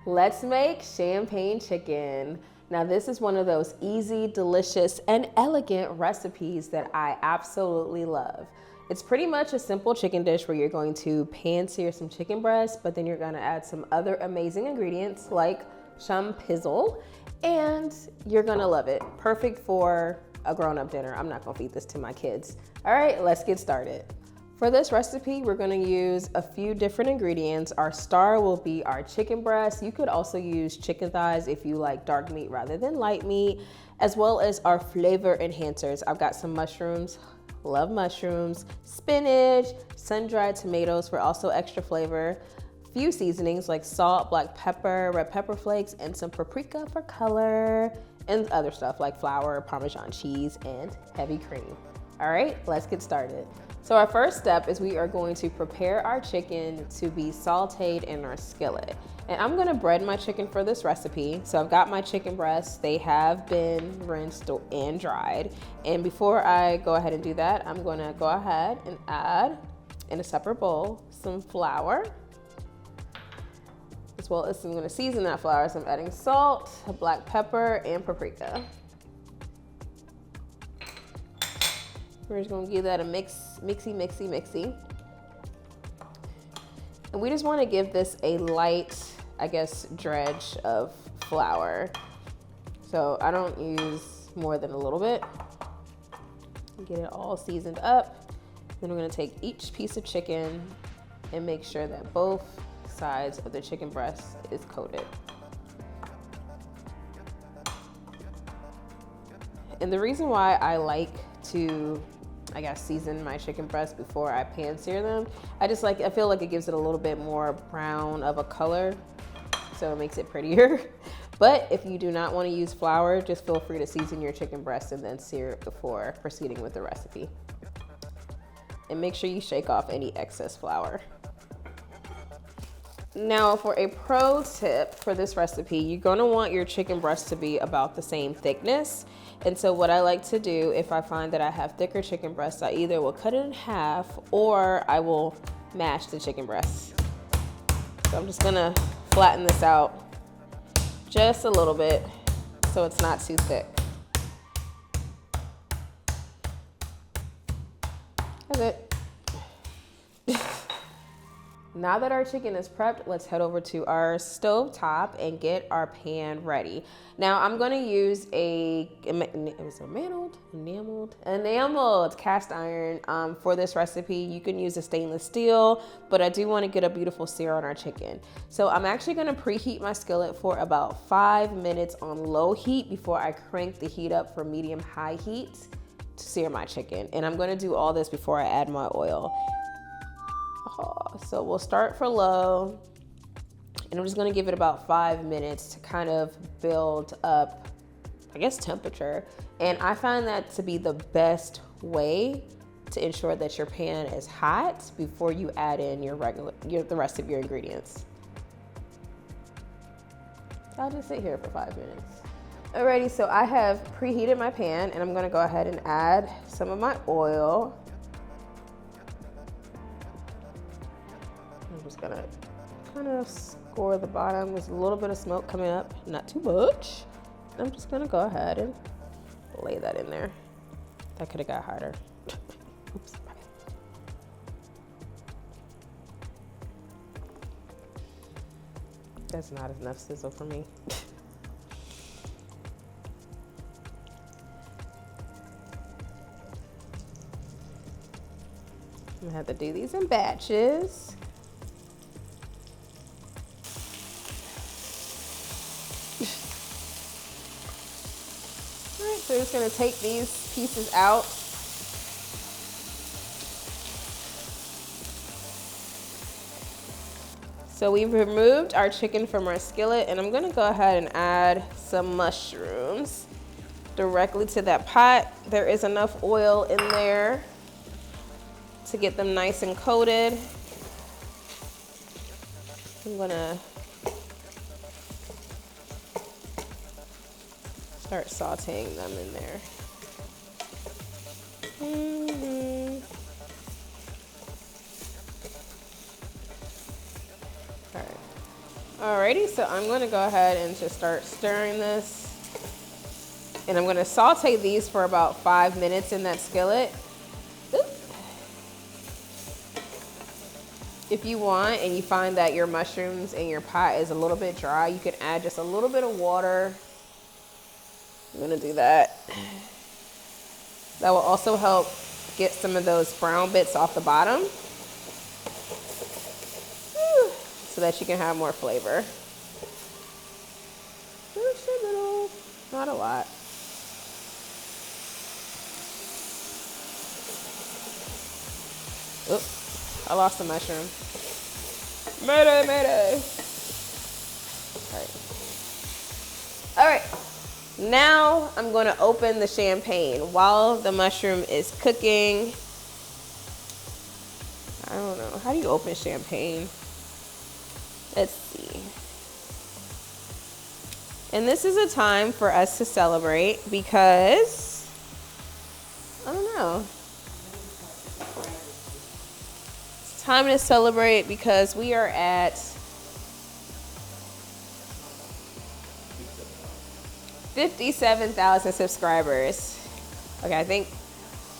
Let's make champagne chicken. Now this is one of those easy, delicious, and elegant recipes that I absolutely love. It's pretty much a simple chicken dish where you're going to pan sear some chicken breast, but then you're gonna add some other amazing ingredients like champignons, and you're gonna love it. Perfect for a grown-up dinner. I'm not gonna feed this to my kids. All right, let's get started. For this recipe, we're gonna use a few different ingredients. Our star will be our chicken breast. You could also use chicken thighs if you like dark meat rather than light meat, as well as our flavor enhancers. I've got some mushrooms, love mushrooms, spinach, sun-dried tomatoes for also extra flavor, few seasonings like salt, black pepper, red pepper flakes, and some paprika for color, and other stuff like flour, Parmesan cheese, and heavy cream. All right, let's get started. So our first step is we are going to prepare our chicken to be sauteed in our skillet. And I'm gonna bread my chicken for this recipe. So I've got my chicken breasts. They have been rinsed and dried. And before I go ahead and do that, I'm gonna go ahead and add in a separate bowl some flour, as well as I'm gonna season that flour. So I'm adding salt, black pepper, and paprika. We're just gonna give that a mixy. And we just wanna give this a light, I guess, dredge of flour. So I don't use more than a little bit. Get it all seasoned up. Then we're gonna take each piece of chicken and make sure that both sides of the chicken breast is coated. And the reason why I like to, I guess, season my chicken breast before I pan sear them, I feel like it gives it a little bit more brown of a color, so it makes it prettier. But if you do not want to use flour, just feel free to season your chicken breast and then sear it before proceeding with the recipe. And make sure you shake off any excess flour. Now for a pro tip for this recipe, you're gonna want your chicken breast to be about the same thickness. And so what I like to do, if I find that I have thicker chicken breasts, I either will cut it in half or I will mash the chicken breast. So I'm just gonna flatten this out just a little bit so it's not too thick. That's it. Now that our chicken is prepped, let's head over to our stove top and get our pan ready. Now I'm gonna use enameled cast iron for this recipe. You can use a stainless steel, but I do wanna get a beautiful sear on our chicken. So I'm actually gonna preheat my skillet for about 5 minutes on low heat before I crank the heat up for medium-high heat to sear my chicken. And I'm gonna do all this before I add my oil. So we'll start for low, and I'm just gonna give it about 5 minutes to kind of build up, I guess, temperature. And I find that to be the best way to ensure that your pan is hot before you add in the rest of your ingredients. So I'll just sit here for 5 minutes. Alrighty, so I have preheated my pan, and I'm gonna go ahead and add some of my oil. I'm just gonna kind of score the bottom. There's a little bit of smoke coming up, not too much. I'm just gonna go ahead and lay that in there. That could have got hotter. Oops. That's not enough sizzle for me. I'm gonna have to do these in batches. So we're just gonna take these pieces out. So we've removed our chicken from our skillet, and I'm gonna go ahead and add some mushrooms directly to that pot. There is enough oil in there to get them nice and coated. I'm gonna start sauteing them in there. All right. Alrighty, so I'm gonna go ahead and just start stirring this. And I'm gonna saute these for about 5 minutes in that skillet. Oop. If you want and you find that your mushrooms and your pot is a little bit dry, you can add just a little bit of water. I'm gonna do that. That will also help get some of those brown bits off the bottom so that you can have more flavor. Just a little, not a lot. Oops, I lost the mushroom. Mayday, mayday. All right. Now I'm going to open the champagne while the mushroom is cooking. I don't know. How do you open champagne? Let's see. And this is a time for us to celebrate because, I don't know. It's time to celebrate because we are at 57,000 subscribers. Okay, I think,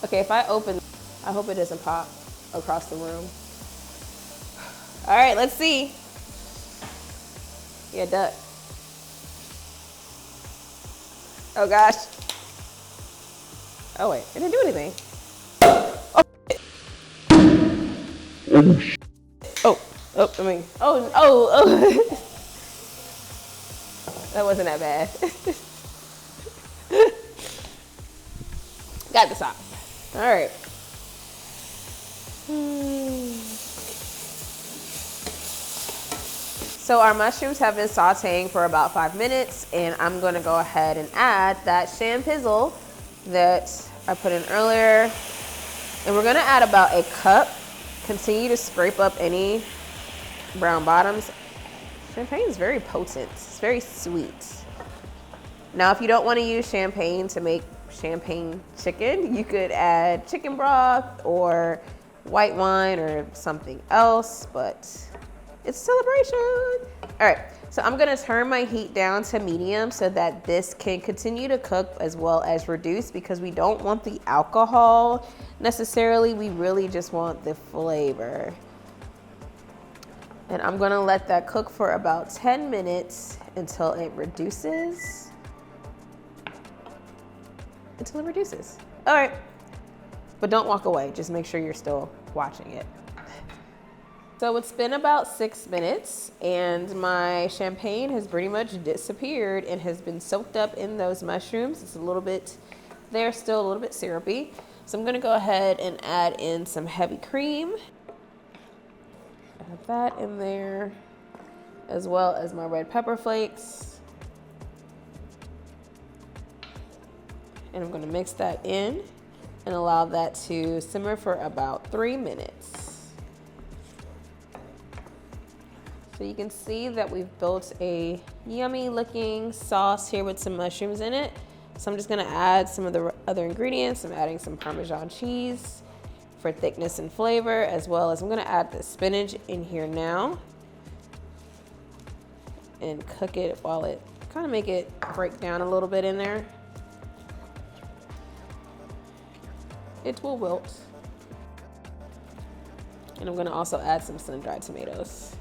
okay, if I open, I hope it doesn't pop across the room. All right, let's see. Yeah, duck. Oh gosh. Oh wait, it didn't do anything. Oh. That wasn't that bad. Got the top. All right. So our mushrooms have been sauteing for about 5 minutes, and I'm going to go ahead and add that champizzle that I put in earlier. And we're going to add about a cup. Continue to scrape up any brown bottoms. Champagne is very potent. It's very sweet. Now, if you don't want to use champagne to make champagne chicken, you could add chicken broth or white wine or something else, but it's a celebration. All right, so I'm gonna turn my heat down to medium so that this can continue to cook as well as reduce, because we don't want the alcohol necessarily. We really just want the flavor. And I'm gonna let that cook for about 10 minutes until it reduces. All right, but don't walk away. Just make sure you're still watching it. So it's been about 6 minutes and my champagne has pretty much disappeared and has been soaked up in those mushrooms. It's a little bit, they're still a little bit syrupy. So I'm gonna go ahead and add in some heavy cream. Add that in there, as well as my red pepper flakes. And I'm gonna mix that in and allow that to simmer for about 3 minutes. So you can see that we've built a yummy looking sauce here with some mushrooms in it. So I'm just gonna add some of the other ingredients. I'm adding some Parmesan cheese for thickness and flavor, as well as I'm gonna add the spinach in here now and cook it while it, kind of make it break down a little bit in there. It will wilt. And I'm gonna also add some sun-dried tomatoes.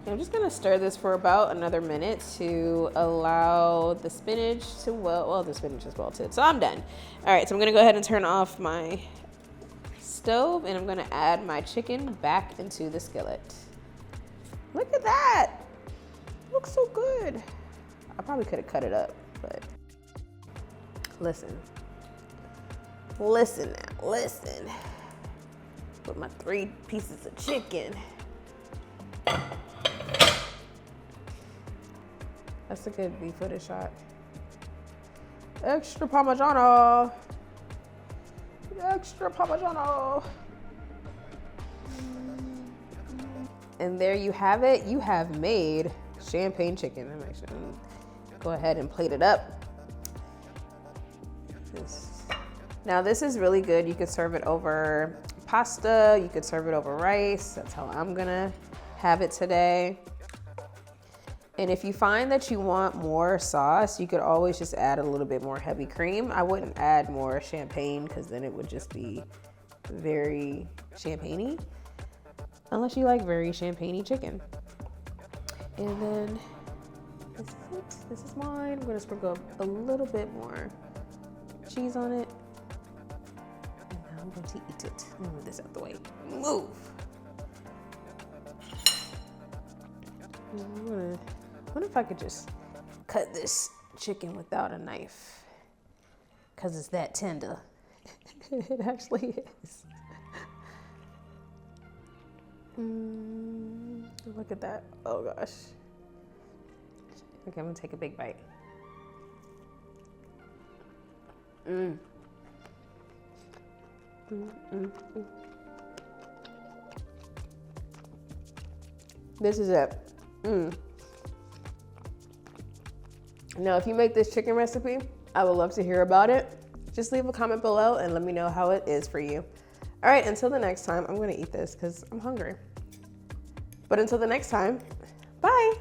I'm just gonna stir this for about another minute to allow the spinach to wilt. Well, the spinach is wilted, so I'm done. All right, so I'm gonna go ahead and turn off my stove and I'm gonna add my chicken back into the skillet. Look at that, looks so good. I probably could have cut it up, but listen now, listen. With my 3 pieces of chicken. That's a good beef footage shot. Extra Parmigiano. Extra Parmigiano. And there you have it. You have made champagne chicken. I'm actually gonna go ahead and plate it up. Now this is really good. You could serve it over pasta. You could serve it over rice. That's how I'm gonna have it today. And if you find that you want more sauce, you could always just add a little bit more heavy cream. I wouldn't add more champagne because then it would just be very champagne-y, unless you like very champagne-y chicken. And then this is it. This is mine. I'm gonna sprinkle a little bit more cheese on it. And now I'm going to eat it. Move this out the way. Move. I wonder if I could just cut this chicken without a knife, because it's that tender. It actually is. Look at that. Oh gosh. Okay, I'm gonna take a big bite. This is it. Now, if you make this chicken recipe, I would love to hear about it. Just leave a comment below and let me know how it is for you. All right, until the next time, I'm gonna eat this because I'm hungry. But until the next time, bye.